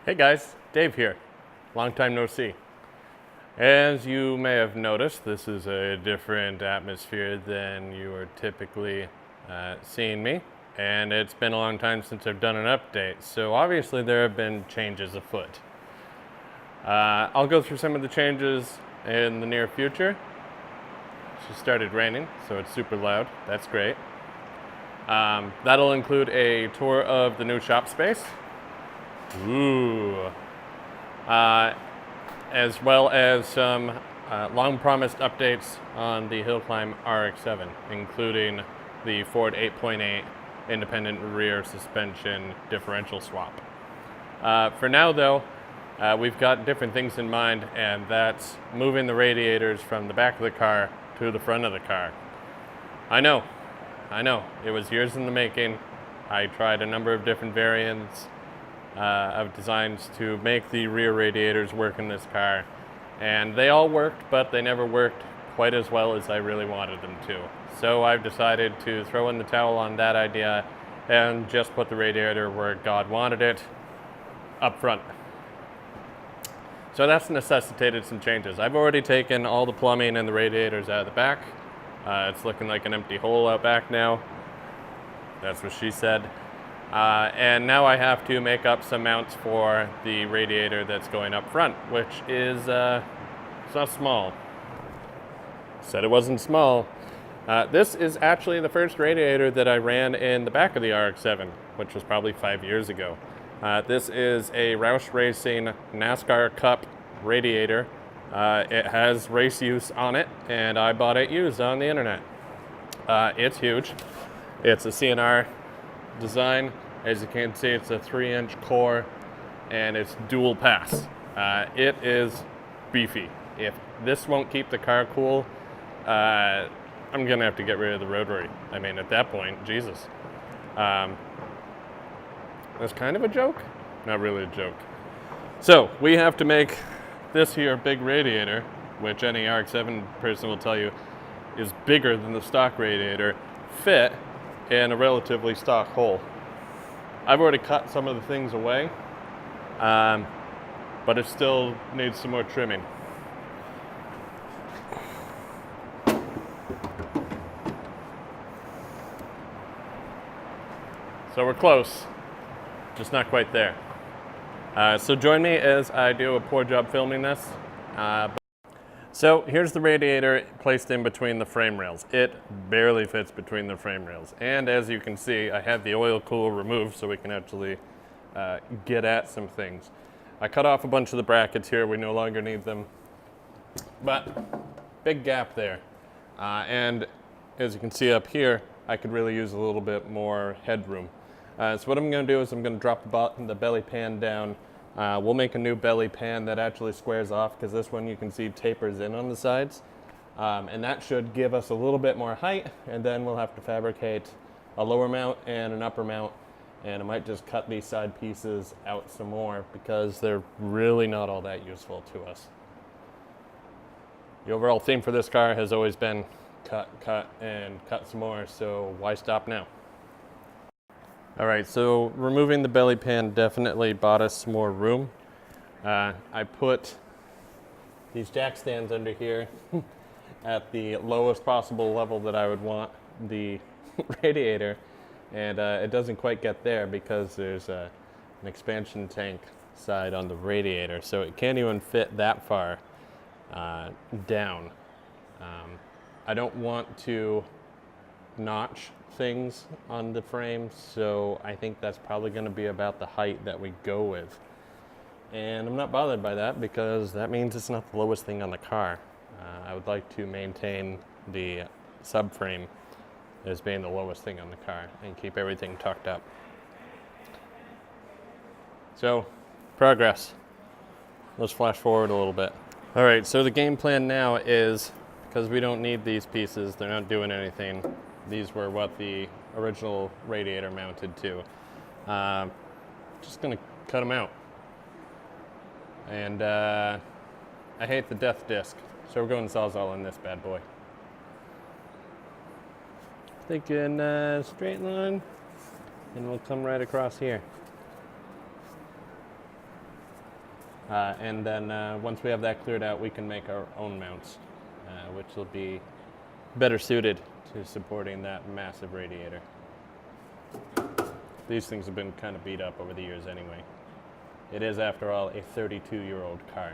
Hey guys, Dave here. Long time no see. As you may have noticed, this is a different atmosphere than you are typically seeing me, and it's been a long time since I've done an update, so obviously there have been changes afoot. I'll go through some of the changes in the near future. It just started raining, so it's super loud. That's great. That'll include a tour of the new shop space. Ooh. As well as some long-promised updates on the Hillclimb RX7, including the Ford 8.8 independent rear suspension differential swap. For now, though, we've got different things in mind, and that's moving the radiators from the back of the car to the front of the car. I know, it was years in the making. I tried a number of different variants of designs to make the rear radiators work in this car, and they all worked, but they never worked quite as well as I really wanted them to. So I've decided to throw in the towel on that idea and just put the radiator where God wanted it, up front. So that's necessitated some changes. I've already taken all the plumbing and the radiators out of the back. It's looking like an empty hole out back now. That's what she said. And now I have to make up some mounts for the radiator that's going up front, which is it's not small. Said it wasn't small. This is actually the first radiator that I ran in the back of the RX7, which was probably 5 years ago. This is a Roush Racing NASCAR Cup radiator. It has race use on it, and I bought it used on the internet. It's huge. It's a CNR design. As you can see, it's a 3-inch core and it's dual pass. It is beefy. If this won't keep the car cool, I'm gonna have to get rid of the rotary. I mean, at that point, Jesus. That's kind of a joke? Not really a joke. So we have to make this here big radiator, which any RX-7 person will tell you is bigger than the stock radiator, fit in a relatively stock hole. I've already cut some of the things away, but it still needs some more trimming. So we're close, just not quite there. So join me as I do a poor job filming this. So here's the radiator placed in between the frame rails. It barely fits between the frame rails. And as you can see, I have the oil cooler removed so we can actually get at some things. I cut off a bunch of the brackets here. We no longer need them. But big gap there. And as you can see up here, I could really use a little bit more headroom. So what I'm going to do is I'm going to drop the belly pan down. We'll make a new belly pan that actually squares off, because this one you can see tapers in on the sides. And that should give us a little bit more height, and then we'll have to fabricate a lower mount and an upper mount. And I might just cut these side pieces out some more because they're really not all that useful to us. The overall theme for this car has always been cut, and cut some more, so why stop now? All right, so removing the belly pan definitely bought us some more room. I put these jack stands under here at the lowest possible level that I would want the radiator, and it doesn't quite get there because there's an expansion tank side on the radiator, so it can't even fit that far down. I don't want to notch things on the frame, so I think that's probably going to be about the height that we go with. And I'm not bothered by that because that means it's not the lowest thing on the car. I would like to maintain the subframe as being the lowest thing on the car and keep everything tucked up. So, progress. Let's flash forward a little bit. All right, so the game plan now is, because we don't need these pieces, they're not doing anything. These were what the original radiator mounted to. Just gonna cut them out. And I hate the death disc, so we're going Sawzall in this bad boy. Thinking straight line, and we'll come right across here. And then once we have that cleared out, we can make our own mounts, which will be better suited to supporting that massive radiator. These things have been kind of beat up over the years anyway. It is, after all, a 32-year-old car.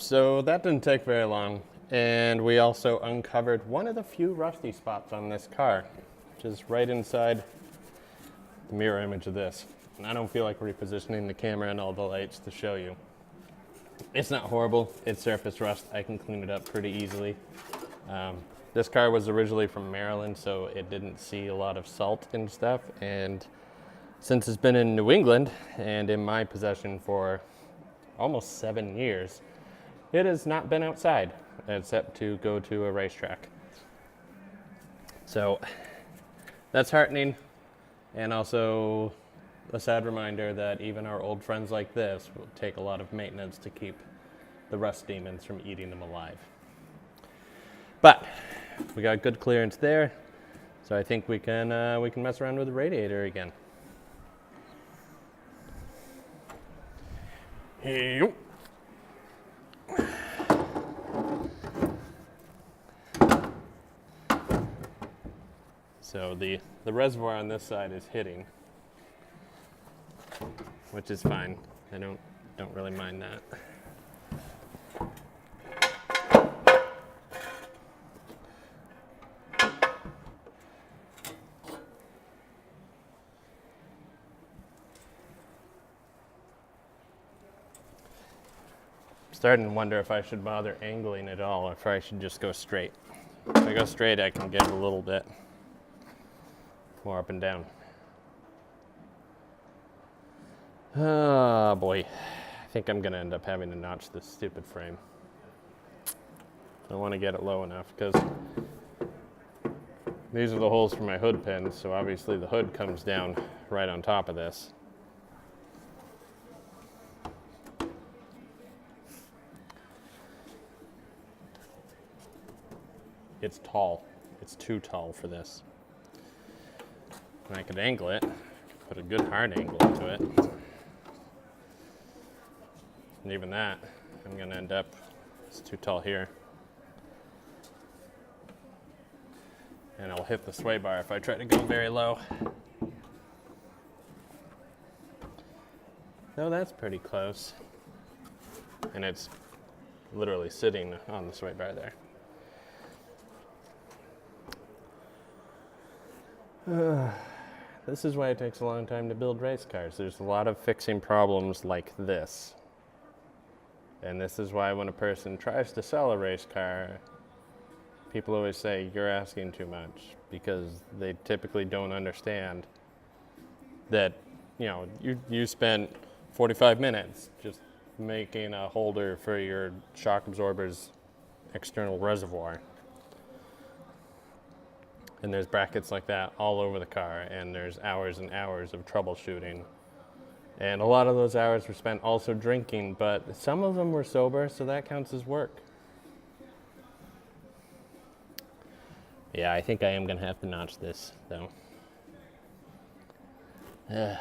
So that didn't take very long, and we also uncovered one of the few rusty spots on this car, which is right inside the mirror image of this. And I don't feel like repositioning the camera and all the lights to show you. It's not horrible, it's surface rust. I can clean it up pretty easily. This car was originally from Maryland, so it didn't see a lot of salt and stuff, and since it's been in New England and in my possession for almost 7 years, it has not been outside except to go to a racetrack. So that's heartening, and also a sad reminder that even our old friends like this will take a lot of maintenance to keep the rust demons from eating them alive. But we got good clearance there, so I think we can mess around with the radiator again. Hey. So the reservoir on this side is hitting, which is fine. I don't really mind that. Starting to wonder if I should bother angling at all, or if I should just go straight. If I go straight, I can get a little bit more up and down. Oh boy, I think I'm gonna end up having to notch this stupid frame. I want to get it low enough, because these are the holes for my hood pins, so obviously the hood comes down right on top of this. It's tall. It's too tall for this. And I could angle it, put a good hard angle into it. And even that, I'm gonna end up, it's too tall here. And I'll hit the sway bar if I try to go very low. No, that's pretty close. And it's literally sitting on the sway bar there. This is why it takes a long time to build race cars. There's a lot of fixing problems like this. And this is why when a person tries to sell a race car, people always say, you're asking too much, because they typically don't understand that you know, you spent 45 minutes just making a holder for your shock absorber's external reservoir. And there's brackets like that all over the car, and there's hours and hours of troubleshooting. And a lot of those hours were spent also drinking, but some of them were sober, so that counts as work. Yeah, I think I am gonna have to notch this, though. And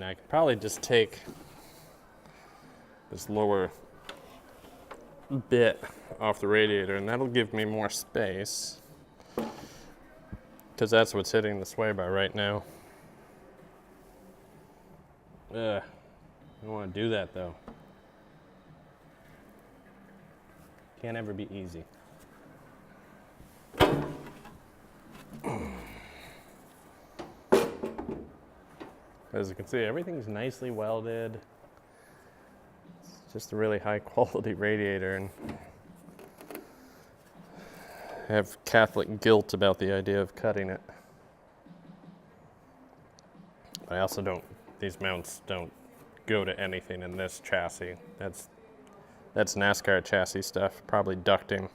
I could probably just take this lower bit off the radiator, and that'll give me more space, because that's what's hitting the sway bar right now. I don't want to do that though. Can't ever be easy. As you can see, everything's nicely welded. It's just a really high quality radiator, and I have Catholic guilt about the idea of cutting it. I also don't, these mounts don't go to anything in this chassis. That's NASCAR chassis stuff, probably ducting.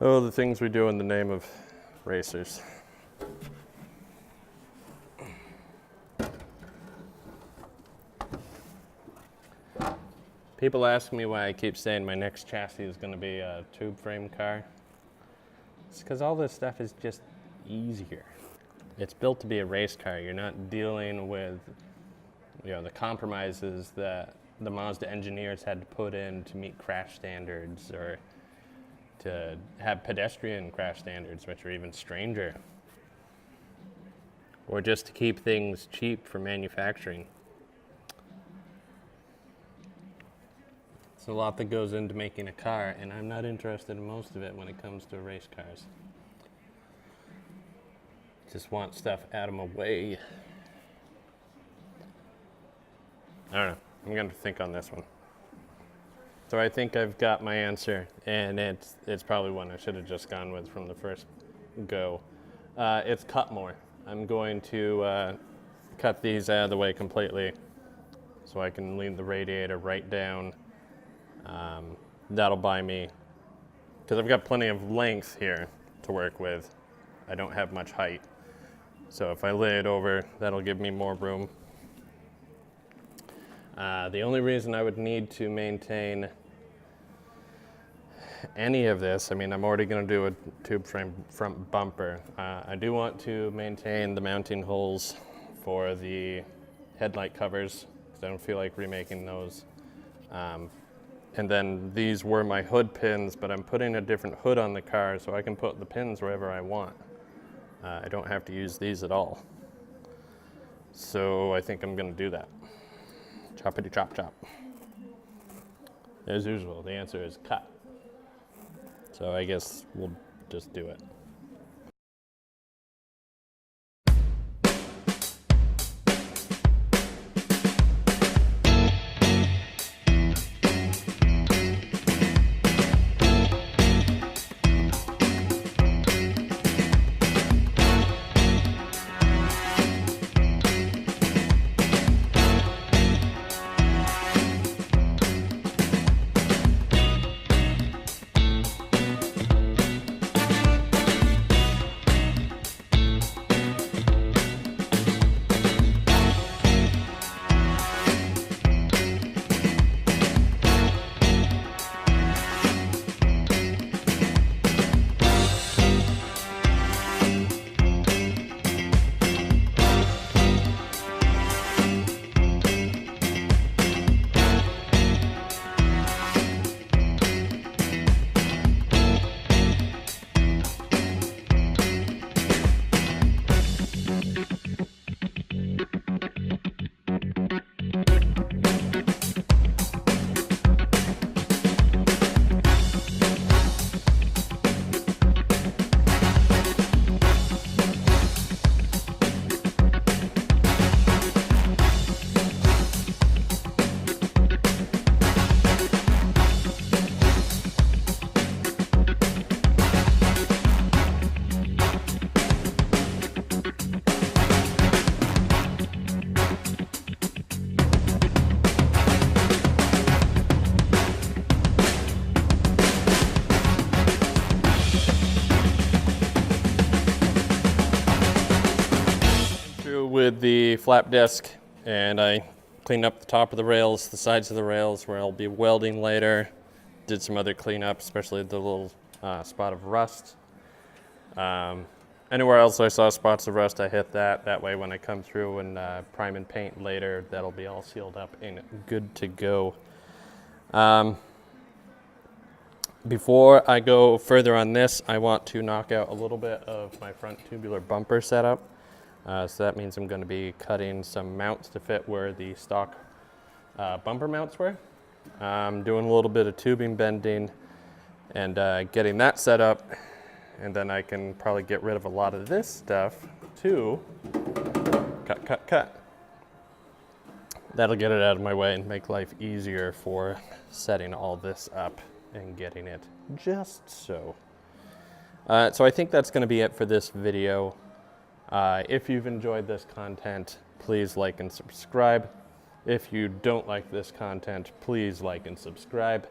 Oh, the things we do in the name of racers. People ask me why I keep saying my next chassis is going to be a tube frame car. It's because all this stuff is just easier. It's built to be a race car. You're not dealing with, you know, the compromises that the Mazda engineers had to put in to meet crash standards, or to have pedestrian crash standards, which are even stranger, or just to keep things cheap for manufacturing. It's a lot that goes into making a car, and I'm not interested in most of it when it comes to race cars. Just want stuff out of my way. I don't know. I'm going to think on this one. So I think I've got my answer, and it's probably one I should have just gone with from the first go. It's cut more. I'm going to cut these out of the way completely so I can lean the radiator right down. That'll buy me, because I've got plenty of length here to work with. I don't have much height. So if I lay it over, that'll give me more room. The only reason I would need to maintain any of this, I mean, I'm already going to do a tube frame front bumper. I do want to maintain the mounting holes for the headlight covers, because I don't feel like remaking those. And then these were my hood pins, but I'm putting a different hood on the car so I can put the pins wherever I want. I don't have to use these at all. So I think I'm going to do that. Choppity chop chop. As usual, the answer is cut. So I guess we'll just do it. flap disc, and I cleaned up the top of the rails, the sides of the rails where I'll be welding later. Did some other cleanup, especially the little spot of rust. Anywhere else I saw spots of rust, I hit that. That way when I come through and prime and paint later, that'll be all sealed up and good to go. Before I go further on this, I want to knock out a little bit of my front tubular bumper setup. So that means I'm going to be cutting some mounts to fit where the stock bumper mounts were. I'm doing a little bit of tubing bending and getting that set up, and then I can probably get rid of a lot of this stuff too. Cut. That'll get it out of my way and make life easier for setting all this up and getting it just so. So I think that's going to be it for this video. If you've enjoyed this content, please like and subscribe. If you don't like this content, please like and subscribe.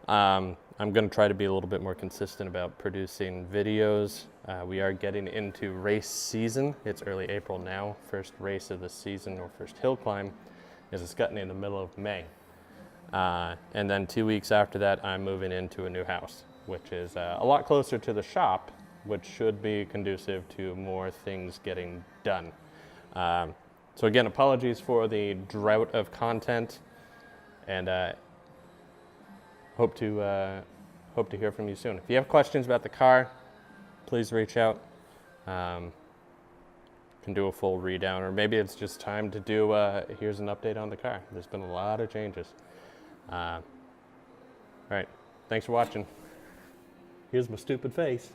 I'm going to try to be a little bit more consistent about producing videos. We are getting into race season. It's early April now. First race of the season, or first hill climb, is a Scutney in the middle of May. And then 2 weeks after that, I'm moving into a new house, which is a lot closer to the shop, which should be conducive to more things getting done. So again, apologies for the drought of content, and hope to hear from you soon. If you have questions about the car, please reach out. Can do a full read-down, or maybe it's just time to do here's an update on the car. There's been a lot of changes. All right, thanks for watching. Here's my stupid face.